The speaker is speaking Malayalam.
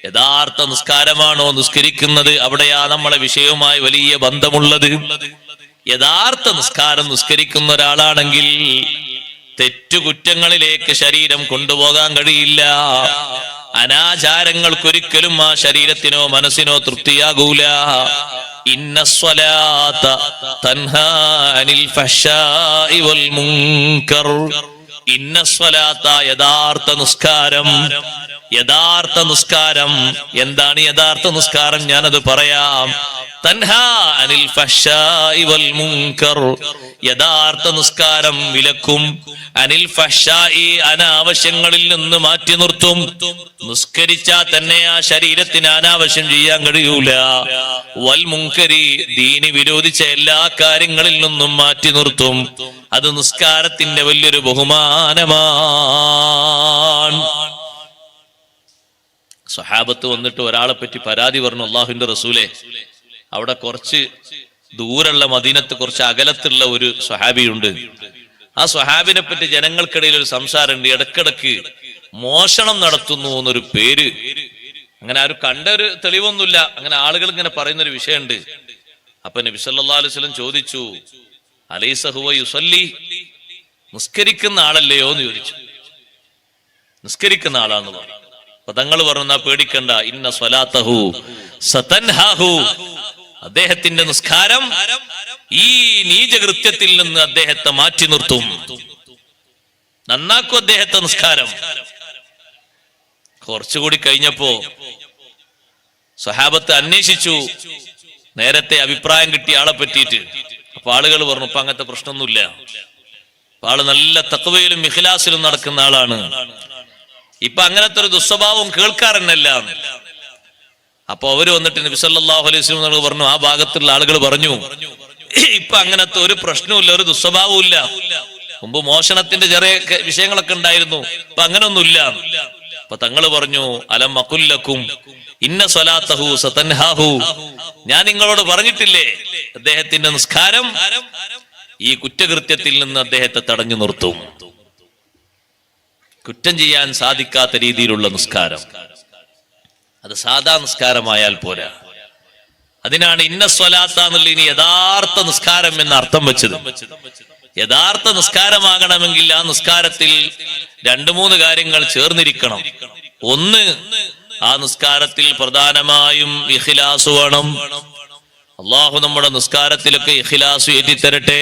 യഥാർത്ഥ നിസ്കാരമാണോ നിസ്കരിക്കുന്നത്? അവിടെയാ നമ്മളെ വിഷയവുമായി വലിയ ബന്ധമുള്ളത്. യഥാർത്ഥ നിസ്കാരം നിസ്കരിക്കുന്ന ഒരാളാണെങ്കിൽ തെറ്റുകുറ്റങ്ങളിലേക്ക് ശരീരം കൊണ്ടുപോകാൻ കഴിയില്ല. അനാചാരങ്ങൾക്കൊരിക്കലും ആ ശരീരത്തിനോ മനസ്സിനോ തൃപ്തിയാകൂല. ഇന്നസ്വലാത്ത തൻഹാ അനിൽ ഫഹ്ശാഇ വൽ മുൻകർ. ഇന്നസ്വലാത്ത യഥാർത്ഥ നിസ്കാരം. യഥാർത്ഥ നിസ്കാരം എന്താണ്? യഥാർത്ഥ നിസ്കാരം ഞാനത് പറയാം. തൻഹാ അനിൽ ഫഹ്ശാഇ വൽ മുൻകർ. യഥാർത്ഥ നിസ്കാരം വിലക്കും. അനിൽ ഫഹ്ശാഇ അനാവശ്യങ്ങളിൽ നിന്ന് മാറ്റി നിർത്തും. നിസ്കരിച്ചാൽ തന്നെ ആ ശരീരത്തിന് അനാവശ്യം ചെയ്യാൻ കഴിയൂല. വൽ മുൻകരി ദീനി വിരോധിച്ച എല്ലാ കാര്യങ്ങളിൽ നിന്നും മാറ്റി നിർത്തും. അത് നിസ്കാരത്തിന്റെ വലിയൊരു ബഹുമാനമാണ്. സ്വഹാബത്ത് വന്നിട്ട് ഒരാളെ പറ്റി പരാതി പറഞ്ഞു, അള്ളാഹുവിന്റെ റസൂലെ, അവിടെ കുറച്ച് ദൂരമുള്ള മദീനത്ത് കുറച്ച് അകലത്തുള്ള ഒരു സ്വഹാബിയുണ്ട്. ആ സ്വഹാബിനെ പറ്റി ജനങ്ങൾക്കിടയിൽ ഒരു സംസാരമുണ്ട്. ഇടക്കിടക്ക് മോഷണം നടത്തുന്നു എന്നൊരു പേര്. അങ്ങനെ ആരും കണ്ട ഒരു തെളിവൊന്നുമില്ല, അങ്ങനെ ആളുകൾ ഇങ്ങനെ പറയുന്നൊരു വിഷയമുണ്ട്. അപ്പൊ നബി സല്ലല്ലാഹു അലൈഹി വസല്ലം ചോദിച്ചു, അലൈസ ഹുവ യുസല്ലി, നിസ്കരിക്കുന്ന ആളല്ലയോ എന്ന് ചോദിച്ചു. നിസ്കരിക്കുന്ന ആളാന്ന് പറഞ്ഞു. അപ്പൊ തങ്ങൾ പറഞ്ഞു, പേടിക്കണ്ട, ഇന്ന സ്വലാത്തഹു സതൻഹാഹു, അദ്ദേഹത്തിന്റെ നിസ്കാരം ഈ നീചകൃത്യത്തിൽ നിന്ന് അദ്ദേഹത്തെ മാറ്റി നിർത്തും, നന്നാക്കും അദ്ദേഹത്തെ നിസ്കാരം. കുറച്ചുകൂടി കഴിഞ്ഞപ്പോ സ്വഹാബത്ത് അന്വേഷിച്ചു നേരത്തെ അഭിപ്രായം കിട്ടിയ ആളെ പറ്റിയിട്ട്. അപ്പൊ ആളുകൾ പറഞ്ഞു, ഇപ്പൊ അങ്ങനത്തെ പ്രശ്നമൊന്നുമില്ല, ആള് നല്ല തഖ്വയിലും ഇഖ്ലാസിലും നടക്കുന്ന ആളാണ്, ഇപ്പൊ അങ്ങനത്തെ ഒരു ദുസ്വഭാവം കേൾക്കാറന്നല്ല. അപ്പൊ അവര് വന്നിട്ട് നബി സല്ലല്ലാഹു അലൈഹി വസല്ലം പറഞ്ഞു, ആ ഭാഗത്തുള്ള ആളുകൾ പറഞ്ഞു, ഇപ്പൊ അങ്ങനത്തെ ഒരു പ്രശ്നവുമില്ല, ഒരു ദുസ്വഭാവവും ഇല്ല. മുമ്പ് മോഷണത്തിന്റെ ചെറിയ വിഷയങ്ങളൊക്കെ ഉണ്ടായിരുന്നു, ഇപ്പൊ അങ്ങനൊന്നുമില്ല. അപ്പൊ തങ്ങൾ പറഞ്ഞു, അലം അഖുല്ലക്കും ഇന്ന സ്വലാത്തഹു സതൻഹാഹു, ഞാൻ നിങ്ങളോട് പറഞ്ഞിട്ടില്ലേ അദ്ദേഹത്തിന്റെ നിസ്കാരം ഈ കുറ്റകൃത്യത്തിൽ നിന്ന് അദ്ദേഹത്തെ തടഞ്ഞു നിർത്തും. കുറ്റം ചെയ്യാൻ സാധിക്കാത്ത രീതിയിലുള്ള നിസ്കാരം, അത് സാധാ നിസ്കാരമായാൽ പോരാ. അതിനാണ് ഇന്ന സ്വലാത്ത എന്നുള്ള ഇനി യഥാർത്ഥ നിസ്കാരം എന്ന അർത്ഥം വെച്ചത്. യഥാർത്ഥ നിസ്കാരമാകണമെങ്കിൽ ആ നിസ്കാരത്തിൽ 2-3 കാര്യങ്ങൾ ചേർന്നിരിക്കണം. ഒന്ന്, ആ നിസ്കാരത്തിൽ പ്രധാനമായും ഇഖ്ലാസ് വേണം. അള്ളാഹു നമ്മുടെ നിസ്കാരത്തിലൊക്കെ ഇഖ്ലാസ് ഏറ്റിത്തരട്ടെ.